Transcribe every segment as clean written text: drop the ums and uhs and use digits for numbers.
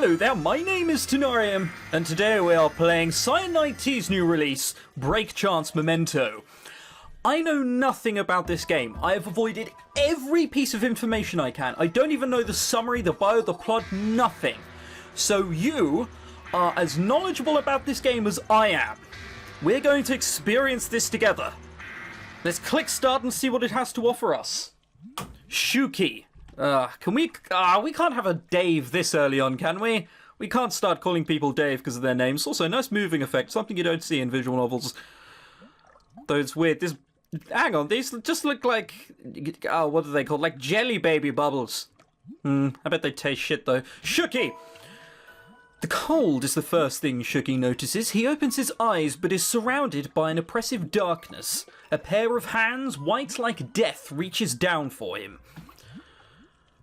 Hello there, my name is ChrisTenarium, and today we are playing Cyanide T's new release, Break Chance Memento. I know nothing about this game. I have avoided every piece of information I can. I don't even know the summary, the bio, the plot, nothing. So you are as knowledgeable about this game as I am. We're going to experience this together. Let's click start and see what it has to offer us. Shuuku. We can't have a Dave this early on, can we? We can't start calling people Dave because of their names. Also, nice moving effect, something you don't see in visual novels. Though it's weird. Hang on, these just look like, what are they called? Like jelly baby bubbles. I bet they taste shit though. Shuuku! The cold is the first thing Shuuku notices. He opens his eyes but is surrounded by an oppressive darkness. A pair of hands, white like death, reaches down for him.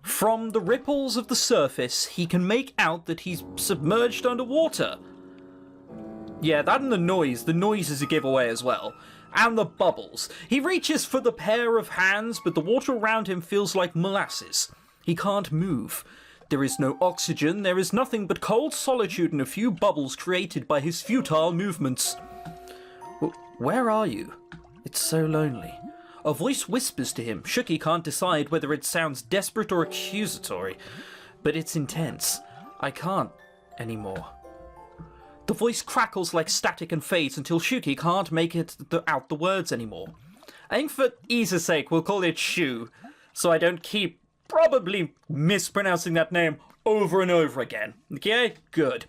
From the ripples of the surface, he can make out that he's submerged underwater. Yeah, that and the noise. The noise is a giveaway as well. And the bubbles. He reaches for the pair of hands, but the water around him feels like molasses. He can't move. There is no oxygen, there is nothing but cold solitude and a few bubbles created by his futile movements. Where are you? It's so lonely. A voice whispers to him. Shuuku can't decide whether it sounds desperate or accusatory, but it's intense. I can't anymore. The voice crackles like static and fades until Shuuku can't make out the words anymore. I think for ease's sake we'll call it Shu, so I don't keep probably mispronouncing that name over and over again. Okay? Good.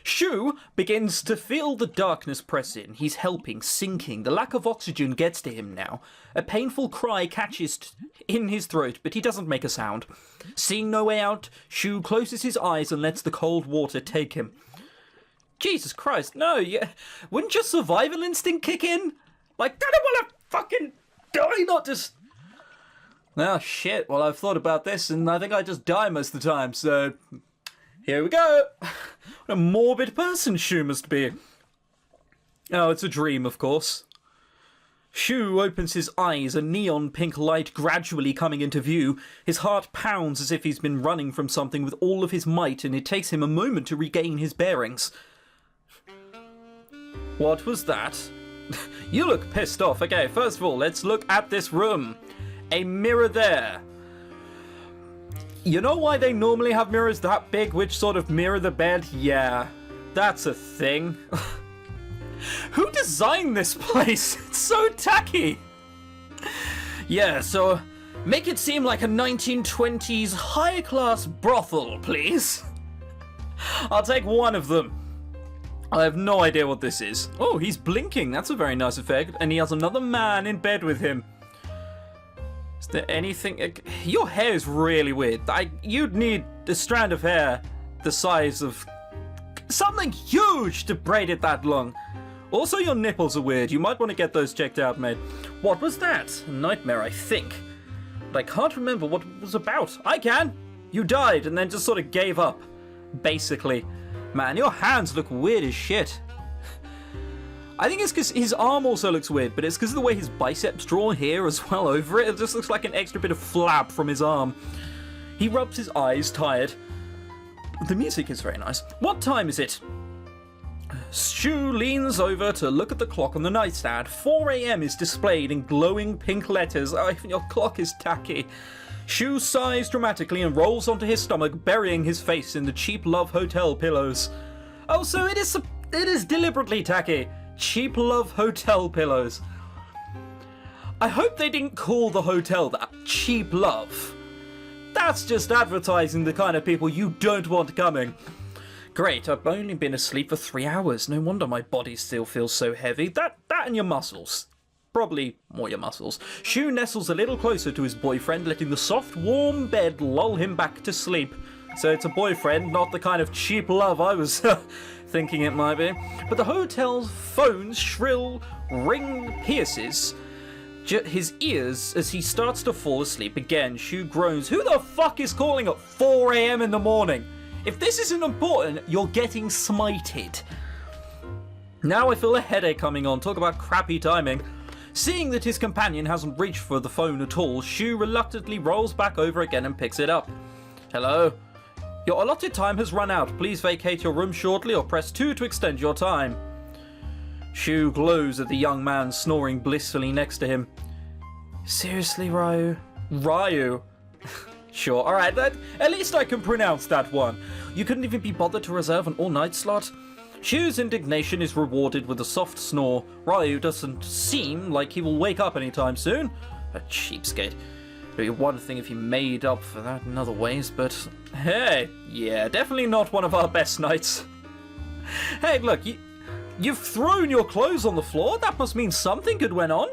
Shu begins to feel the darkness press in. He's helping, sinking. The lack of oxygen gets to him now. A painful cry catches in his throat, but he doesn't make a sound. Seeing no way out, Shu closes his eyes and lets the cold water take him. Jesus Christ, no, wouldn't your survival instinct kick in? Like, I don't want to fucking die, not just... Oh, shit, well, I've thought about this, and I think I just die most of the time, so... Here we go! What a morbid person Shu must be. Oh, it's a dream, of course. Shu opens his eyes, a neon pink light gradually coming into view. His heart pounds as if he's been running from something with all of his might, and it takes him a moment to regain his bearings. What was that? You look pissed off. Okay, first of all, let's look at this room. A mirror there. You know why they normally have mirrors that big which sort of mirror the bed? Yeah, that's a thing. Who designed this place? It's so tacky. Yeah, so make it seem like a 1920s high-class brothel, please. I'll take one of them. I have no idea what this is. Oh, he's blinking. That's a very nice effect. And he has another man in bed with him. Is there anything... Your hair is really weird. You'd need a strand of hair the size of... something huge to braid it that long. Also, your nipples are weird. You might want to get those checked out, mate. What was that? A nightmare, I think. But I can't remember what it was about. I can! You died and then just sort of gave up. Basically. Man, your hands look weird as shit. I think it's because his arm also looks weird, but it's because of the way his biceps draw here as well over it. It just looks like an extra bit of flab from his arm. He rubs his eyes, tired. The music is very nice. What time is it? Shu leans over to look at the clock on the nightstand. 4 a.m. is displayed in glowing pink letters. Oh, even your clock is tacky. Shu sighs dramatically and rolls onto his stomach, burying his face in the cheap Love Hotel pillows. Oh, so it is deliberately tacky. Cheap Love Hotel pillows. I hope they didn't call the hotel that. Cheap Love. That's just advertising the kind of people you don't want coming. Great, I've only been asleep for 3 hours. No wonder my body still feels so heavy. That and your muscles. Probably more your muscles. Shu nestles a little closer to his boyfriend, letting the soft, warm bed lull him back to sleep. So it's a boyfriend, not the kind of cheap love I was thinking it might be. But the hotel's phone's shrill ring pierces his ears as he starts to fall asleep again. Shu groans. Who the fuck is calling at 4 a.m. in the morning? If this isn't important, you're getting smited. Now I feel a headache coming on. Talk about crappy timing. Seeing that his companion hasn't reached for the phone at all, Shu reluctantly rolls back over again and picks it up. Hello? Your allotted time has run out. Please vacate your room shortly or press 2 to extend your time. Shu glows at the young man snoring blissfully next to him. Seriously, Ryu? Ryu? Sure, alright, at least I can pronounce that one. You couldn't even be bothered to reserve an all-night slot? Shu's indignation is rewarded with a soft snore. Ryu doesn't seem like he will wake up anytime soon. A cheapskate. It'd be one thing if he made up for that in other ways, but hey, yeah, definitely not one of our best nights. Hey, look, you've thrown your clothes on the floor. That must mean something good went on.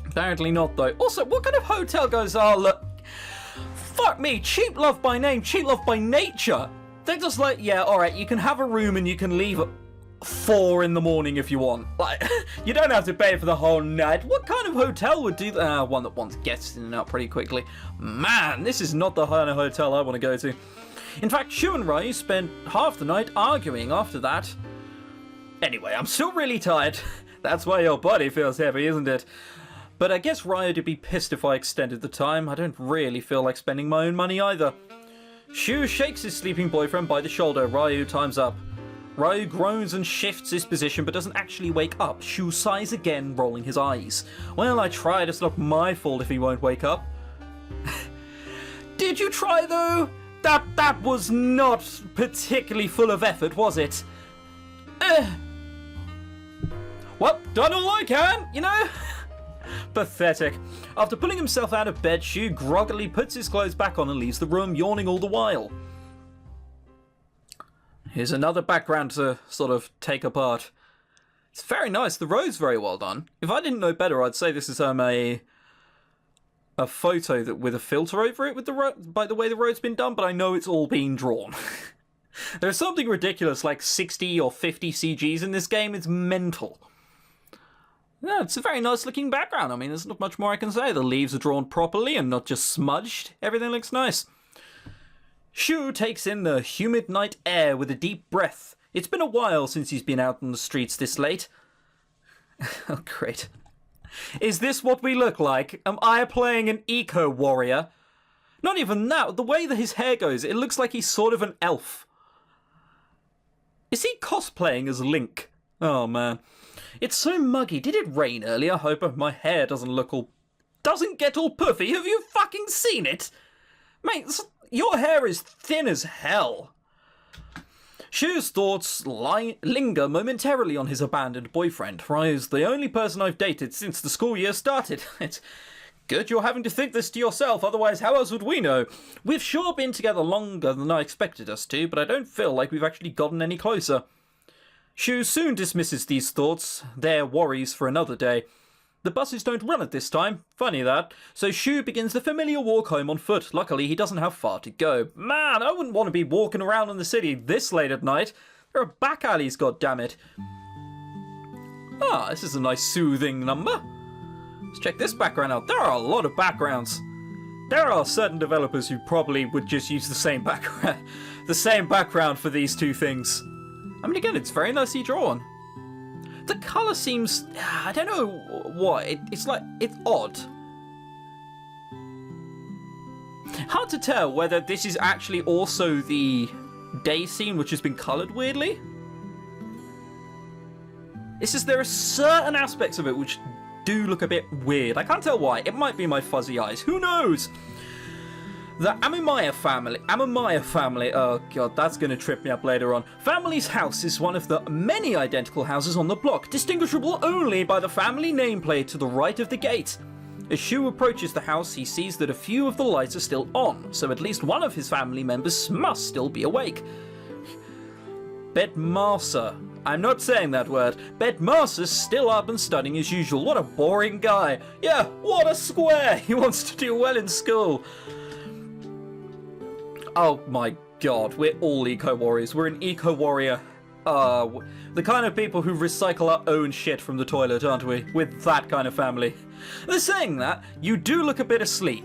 Apparently not, though. Also, what kind of hotel goes, oh, look, fuck me, cheap love by name, cheap love by nature. They're just like, yeah, alright, you can have a room and you can leave at 4 in the morning if you want. Like, you don't have to pay for the whole night. What kind of hotel would do that? One that wants guests in and out pretty quickly. Man, this is not the kind of hotel I want to go to. In fact, Shu and Ryu spent half the night arguing after that. Anyway, I'm still really tired. That's why your body feels heavy, isn't it? But I guess Ryu would be pissed if I extended the time. I don't really feel like spending my own money either. Shu shakes his sleeping boyfriend by the shoulder. Ryu times up. Ryu groans and shifts his position but doesn't actually wake up. Shu sighs again, rolling his eyes. Well, I tried. It's not my fault if he won't wake up. Did you try, though? That was not particularly full of effort, was it? Well, done all I can, you know? Pathetic. After pulling himself out of bed, Shu groggily puts his clothes back on and leaves the room, yawning all the while. Here's another background to sort of take apart. It's very nice. The road's very well done. If I didn't know better, I'd say this is a photo that with a filter over it with the by the way the road's been done, but I know it's all been drawn. There's something ridiculous like 60 or 50 CGs in this game. It's mental. Yeah, it's a very nice looking background. I mean, there's not much more I can say. The leaves are drawn properly and not just smudged. Everything looks nice. Shu takes in the humid night air with a deep breath. It's been a while since he's been out on the streets this late. Oh, great. Is this what we look like? Am I playing an eco-warrior? Not even that. The way that his hair goes, it looks like he's sort of an elf. Is he cosplaying as Link? Oh, man. It's so muggy. Did it rain earlier? I hope my hair doesn't get all puffy. Have you fucking seen it? Mate, your hair is thin as hell. Shu's thoughts linger momentarily on his abandoned boyfriend. Ryu's the only person I've dated since the school year started. It's good you're having to think this to yourself, otherwise how else would we know? We've sure been together longer than I expected us to, but I don't feel like we've actually gotten any closer. Shu soon dismisses these thoughts, their worries for another day. The buses don't run at this time, funny that, so Shu begins the familiar walk home on foot. Luckily, he doesn't have far to go. Man, I wouldn't want to be walking around in the city this late at night. There are back alleys, goddammit. Ah, this is a nice soothing number. Let's check this background out. There are a lot of backgrounds. There are certain developers who probably would just use the same background for these two things. I mean, again, it's very nicely drawn. The colour seems, I don't know what, it's odd. Hard to tell whether this is actually also the day scene which has been coloured weirdly. It's just there are certain aspects of it which do look a bit weird. I can't tell why. It might be my fuzzy eyes. Who knows? The Amamiya family, oh god, that's going to trip me up later on. Family's house is one of the many identical houses on the block, distinguishable only by the family nameplate to the right of the gate. As Shu approaches the house, he sees that a few of the lights are still on, so at least one of his family members must still be awake. Bedmaster. I'm not saying that word. Bedmaster's still up and studying as usual. What a boring guy. Yeah, what a square. He wants to do well in school. Oh my god, we're all eco-warriors. We're an eco-warrior. The kind of people who recycle our own shit from the toilet, aren't we? With that kind of family. They're saying that, you do look a bit asleep.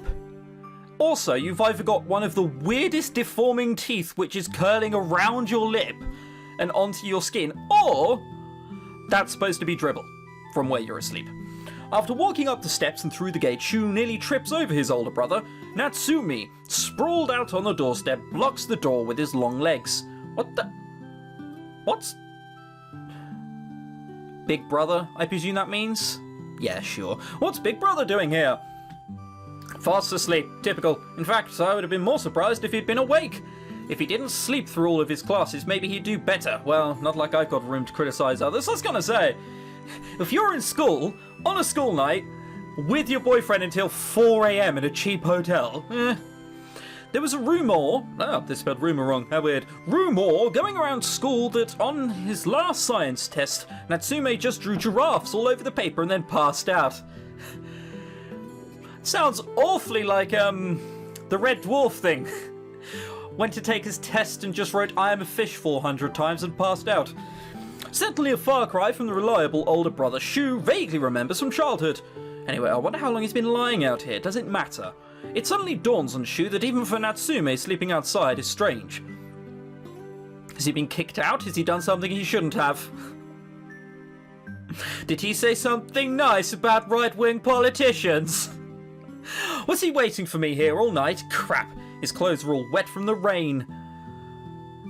Also, you've either got one of the weirdest deforming teeth which is curling around your lip and onto your skin, or that's supposed to be dribble from where you're asleep. After walking up the steps and through the gate, Shu nearly trips over his older brother. Natsumi, sprawled out on the doorstep, blocks the door with his long legs. What's... Big brother, I presume that means? Yeah, sure. What's Big Brother doing here? Fast asleep. Typical. In fact, I would have been more surprised if he'd been awake. If he didn't sleep through all of his classes, maybe he'd do better. Well, not like I've got room to criticise others. I was gonna say, if you're in school, on a school night, with your boyfriend until 4 a.m. in a cheap hotel, there was a rumour, they spelled rumour wrong, how weird, rumour going around school that on his last science test, Natsume just drew giraffes all over the paper and then passed out. Sounds awfully like, the Red Dwarf thing. Went to take his test and just wrote I am a fish 400 times and passed out. Certainly a far cry from the reliable older brother Shu vaguely remembers from childhood. Anyway, I wonder how long he's been lying out here. Does it matter? It suddenly dawns on Shu that even for Natsume, sleeping outside is strange. Has he been kicked out? Has he done something he shouldn't have? Did he say something nice about right-wing politicians? Was he waiting for me here all night? Crap, his clothes were all wet from the rain.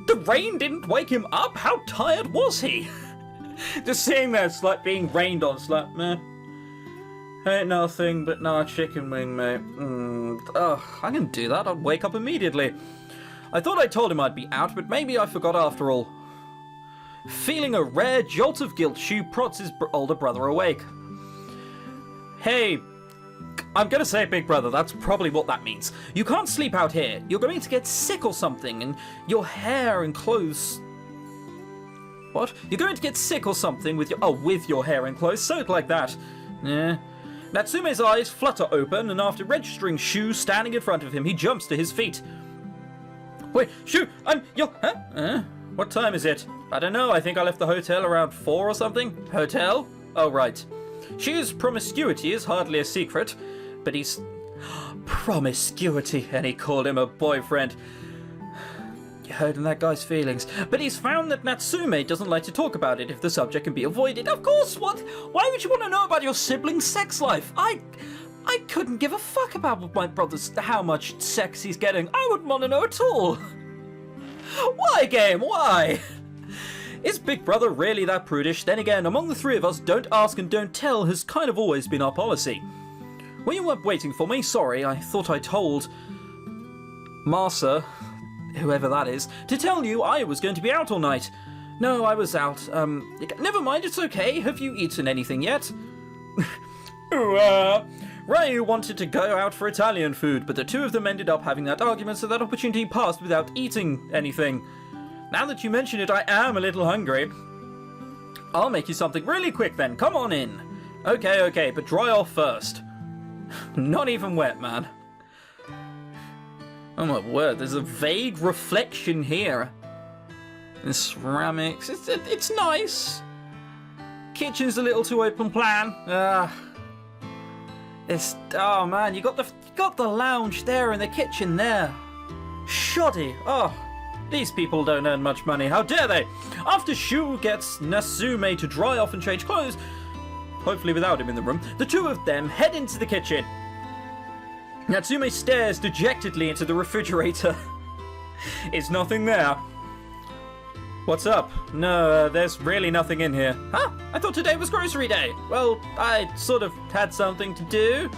The rain didn't wake him up? How tired was he? Just seeing that, it's like being rained on. It's like, meh. Ain't nothing but nah chicken wing, mate. I can do that. I'd wake up immediately. I thought I told him I'd be out, but maybe I forgot after all. Feeling a rare jolt of guilt, Shu prods his older brother awake. Hey, I'm gonna say big brother, that's probably what that means. You can't sleep out here. You're going to get sick or something, and your hair and clothes... What? You're going to get sick or something with your hair and clothes soaked like that. Yeah. Natsume's eyes flutter open, and after registering Shu standing in front of him, he jumps to his feet. Wait, Shu, what time is it? I don't know, I think I left the hotel around 4 or something. Hotel? Oh, right. Shu's promiscuity is hardly a secret, but he's... Promiscuity, and he called him a boyfriend. You hurting that guy's feelings. But he's found that Natsume doesn't like to talk about it if the subject can be avoided. Of course, what? Why would you want to know about your sibling's sex life? I couldn't give a fuck about my brother's, how much sex he's getting. I wouldn't want to know at all. Why, game? Why? Is Big Brother really that prudish? Then again, among the three of us, don't ask and don't tell has kind of always been our policy. When you weren't waiting for me, sorry, I thought I told Marsa, whoever that is, to tell you I was going to be out all night. No, I was out. Never mind, it's okay. Have you eaten anything yet? Ryu wanted to go out for Italian food, but the two of them ended up having that argument, so that opportunity passed without eating anything. Now that you mention it, I am a little hungry. I'll make you something really quick then. Come on in. Okay, but dry off first. Not even wet, man. Oh my word, there's a vague reflection here. In ceramics, it's nice. Kitchen's a little too open plan. Oh man, you got the lounge there and the kitchen there. Shoddy. Oh, these people don't earn much money. How dare they? After Shu gets Natsume to dry off and change clothes, hopefully without him in the room, the two of them head into the kitchen. Natsume stares dejectedly into the refrigerator. It's nothing there. What's up? No, there's really nothing in here. Huh? I thought today was grocery day. Well, I sort of had something to do.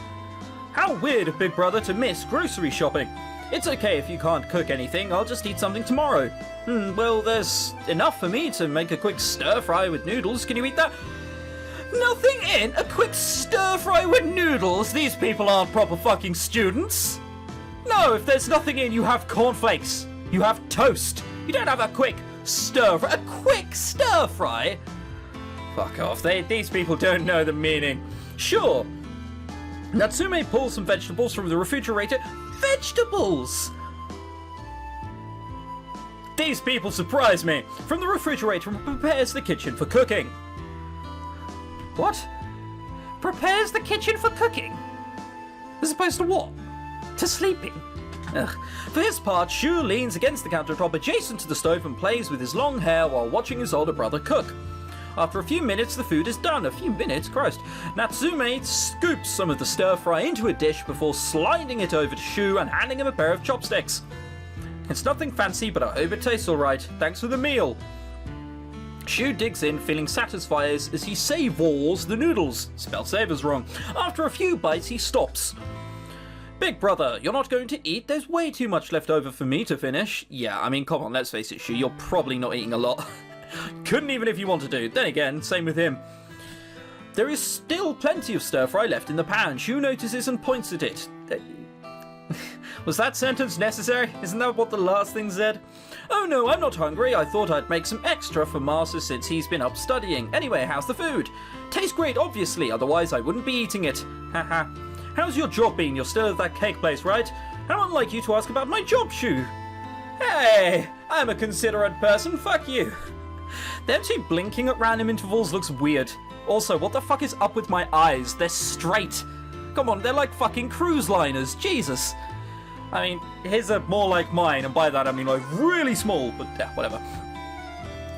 How weird of Big Brother to miss grocery shopping. It's okay if you can't cook anything, I'll just eat something tomorrow. Well, there's enough for me to make a quick stir-fry with noodles. Can you eat that? Nothing in? A quick stir-fry with noodles? These people aren't proper fucking students. No, if there's nothing in, you have cornflakes. You have toast. You don't have a quick stir-fry. A quick stir-fry? Fuck off. These people don't know the meaning. Sure. Natsume pulls some vegetables from the refrigerator. Vegetables! These people surprise me. From the refrigerator and prepares the kitchen for cooking. What? Prepares the kitchen for cooking? As opposed to what? To sleeping? Ugh. For his part, Shu leans against the countertop adjacent to the stove and plays with his long hair while watching his older brother cook. After a few minutes, the food is done. A few minutes? Christ. Natsume scoops some of the stir-fry into a dish before sliding it over to Shu and handing him a pair of chopsticks. It's nothing fancy, but I hope it tastes alright. Thanks for the meal. Shu digs in, feeling satisfied as he savours the noodles. Spelled savors wrong. After a few bites, he stops. Big brother, you're not going to eat? There's way too much left over for me to finish. Yeah, I mean, come on, let's face it, Shu, you're probably not eating a lot. Couldn't even if you wanted to. Then again, same with him. There is still plenty of stir-fry left in the pan. Shu notices and points at it. Was that sentence necessary? Isn't that what the last thing said? Oh no, I'm not hungry. I thought I'd make some extra for Master since he's been up studying. Anyway, how's the food? Tastes great, obviously, otherwise I wouldn't be eating it. Haha. How's your job been? You're still at that cake place, right? How unlike you to ask about my job, Shu. Hey, I'm a considerate person, fuck you. Them two blinking at random intervals looks weird. Also, what the fuck is up with my eyes? They're straight. Come on, they're like fucking cruise liners, Jesus. I mean, his are more like mine, and by that I mean like really small, but yeah, whatever.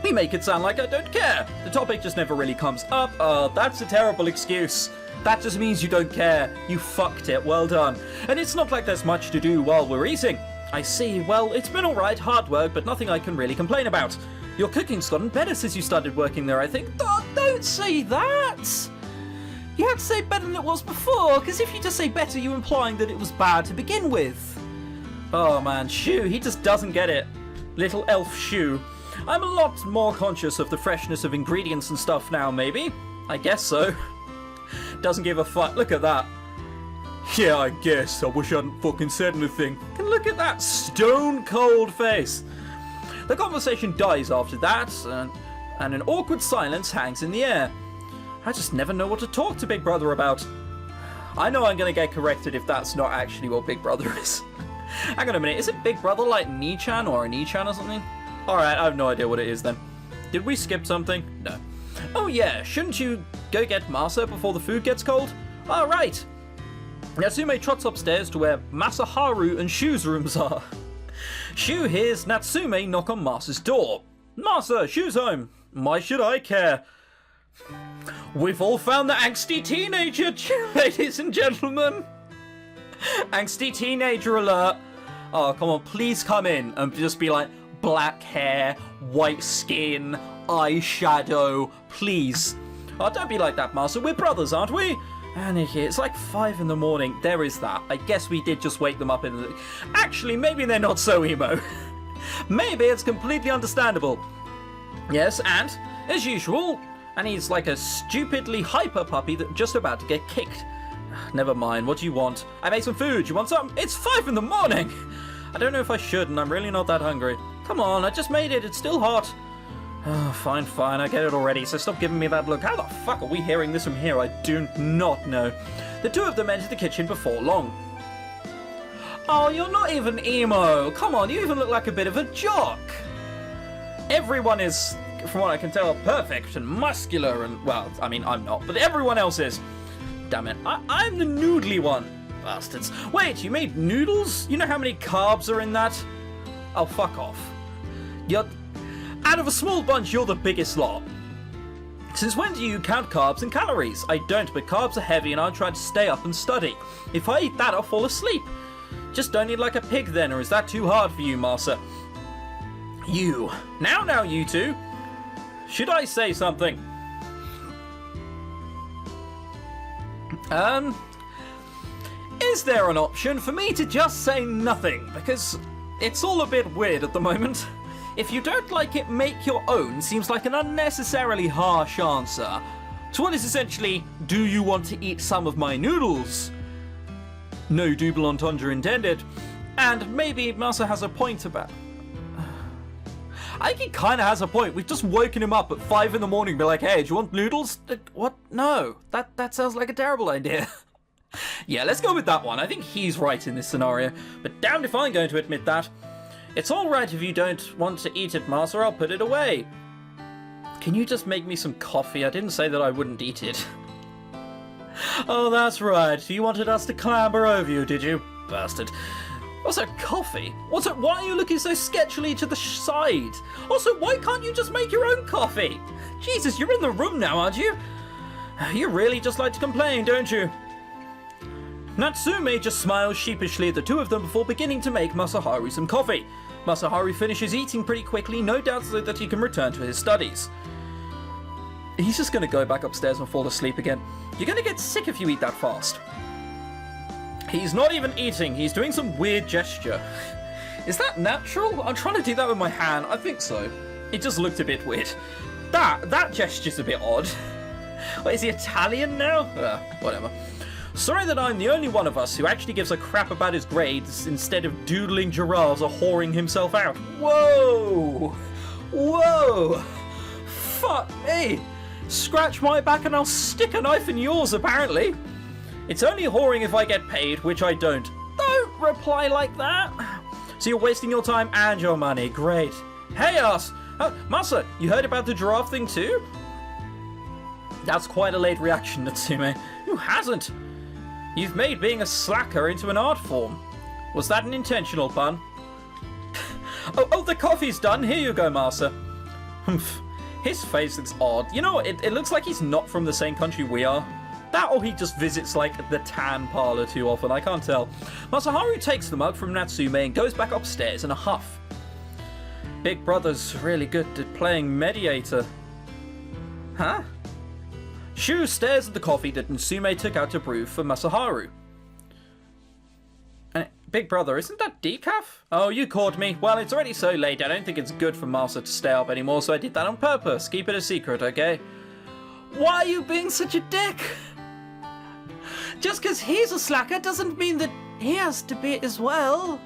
We make it sound like I don't care. The topic just never really comes up. That's a terrible excuse. That just means you don't care. You fucked it, well done. And it's not like there's much to do while we're eating. I see, well, it's been alright, hard work, but nothing I can really complain about. Your cooking's gotten better since you started working there, I think. Don't say that! You had to say better than it was before, because if you just say better, you're implying that it was bad to begin with. Oh man, Shu, he just doesn't get it. Little elf Shu. I'm a lot more conscious of the freshness of ingredients and stuff now, maybe? I guess so. Doesn't give a fuck. Look at that. Yeah, I guess. I wish I hadn't fucking said anything. And look at that stone cold face. The conversation dies after that, and an awkward silence hangs in the air. I just never know what to talk to Big Brother about. I know I'm gonna get corrected if that's not actually what Big Brother is. Hang on a minute, is it Big Brother like Ni-chan or a Ni-chan or something? Alright, I have no idea what it is then. Did we skip something? No. Oh yeah, shouldn't you go get Masa before the food gets cold? Alright. Natsume trots upstairs to where Masaharu and Shu's rooms are. Shu hears Natsume knock on Masa's door. Masa, Shu's home. Why should I care? We've all found the angsty teenager, ladies and gentlemen. Angsty teenager alert. Oh, come on, please come in and just be like, black hair, white skin, eyeshadow, please. Oh, don't be like that, Master. We're brothers, aren't we? Aniki, it's like 5 in the morning. There is that. I guess we did just wake them up in the... Actually, maybe they're not so emo. Maybe it's completely understandable. Yes, and, as usual, and he's like a stupidly hyper puppy that's just about to get kicked. Never mind, what do you want? I made some food, you want some? It's 5 in the morning! I don't know if I should, and I'm really not that hungry. Come on, I just made it, it's still hot. Oh, fine, I get it already, so stop giving me that look. How the fuck are we hearing this from here? I do not know. The two of them enter the kitchen before long. Oh, you're not even emo. Come on, you even look like a bit of a jock. Everyone is, from what I can tell, perfect and muscular and, well, I mean, I'm not, but everyone else is. Damn it, I'm the noodly one. Bastards. Wait, you made noodles? You know how many carbs are in that? Oh, fuck off. Out of a small bunch, you're the biggest lot. Since when do you count carbs and calories? I don't, but carbs are heavy and I try to stay up and study. If I eat that, I'll fall asleep. Just don't eat like a pig then, or is that too hard for you, Masa? You. Now, you two. Should I say something? Is there an option for me to just say nothing? Because it's all a bit weird at the moment. If you don't like it, make your own seems like an unnecessarily harsh answer. So what is essentially, do you want to eat some of my noodles? No double entendre intended. And maybe Masa has a point about... I think he kind of has a point. We've just woken him up at 5 in the morning and be like, hey, do you want noodles? What? No. That sounds like a terrible idea. Yeah, let's go with that one. I think he's right in this scenario. But damned if I'm going to admit that. It's alright if you don't want to eat it, Master. I'll put it away. Can you just make me some coffee? I didn't say that I wouldn't eat it. Oh, that's right. You wanted us to clamber over you, did you? Bastard. Also, coffee? Also, why are you looking so sketchily to the side? Also, why can't you just make your own coffee? Jesus, you're in the room now, aren't you? You really just like to complain, don't you? Natsume just smiles sheepishly at the two of them before beginning to make Masaharu some coffee. Masaharu finishes eating pretty quickly, no doubt so that he can return to his studies. He's just going to go back upstairs and fall asleep again. You're going to get sick if you eat that fast. He's not even eating, he's doing some weird gesture. Is that natural? I'm trying to do that with my hand. I think so. It just looked a bit weird. That gesture's a bit odd. What, is he Italian now? Whatever. Sorry that I'm the only one of us who actually gives a crap about his grades instead of doodling giraffes or whoring himself out. Whoa! Whoa! Fuck me! Scratch my back and I'll stick a knife in yours, apparently. It's only whoring if I get paid, which I don't. Don't reply like that. So you're wasting your time and your money. Great. Hey, us! Masa, you heard about the giraffe thing too? That's quite a late reaction, Natsume. Who hasn't? You've made being a slacker into an art form. Was that an intentional pun? oh, the coffee's done. Here you go, Masa. His face looks odd. You know what? It looks like he's not from the same country we are. That or he just visits, like, the tan parlor too often. I can't tell. Masaharu takes the mug from Natsume and goes back upstairs in a huff. Big brother's really good at playing mediator. Huh? Shu stares at the coffee that Natsume took out to brew for Masaharu. Big brother, isn't that decaf? Oh, you caught me. Well, it's already so late. I don't think it's good for Masa to stay up anymore, so I did that on purpose. Keep it a secret, okay? Why are you being such a dick? Just because he's a slacker doesn't mean that he has to be as well.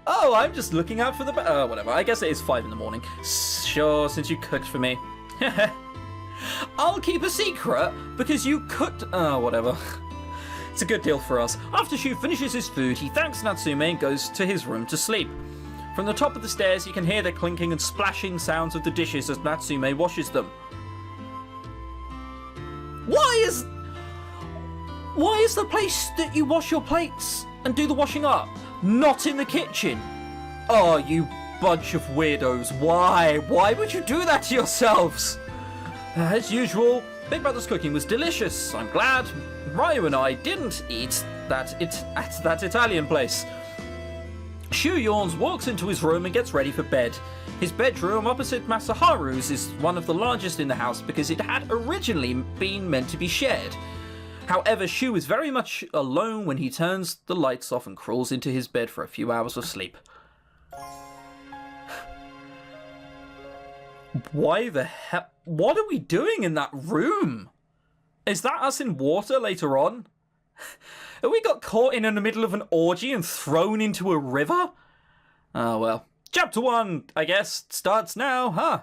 Oh, I'm just looking out for the... whatever. I guess it is 5 in the morning. Sure, since you cooked for me. I'll keep a secret because you cooked... whatever. It's a good deal for us. After Shu finishes his food, he thanks Natsume and goes to his room to sleep. From the top of the stairs, you can hear the clinking and splashing sounds of the dishes as Natsume washes them. Why is the place that you wash your plates and do the washing up not in the kitchen? Oh, you bunch of weirdos. Why? Why would you do that to yourselves? As usual, Big Brother's cooking was delicious. I'm glad Ryu and I didn't eat at that Italian place. Shu yawns, walks into his room and gets ready for bed. His bedroom opposite Masaharu's is one of the largest in the house because it had originally been meant to be shared. However, Shu is very much alone when he turns the lights off and crawls into his bed for a few hours of sleep. Why the hell? What are we doing in that room? Is that us in water later on? Have we got caught in the middle of an orgy and thrown into a river? Oh well. Chapter 1, I guess, starts now, huh?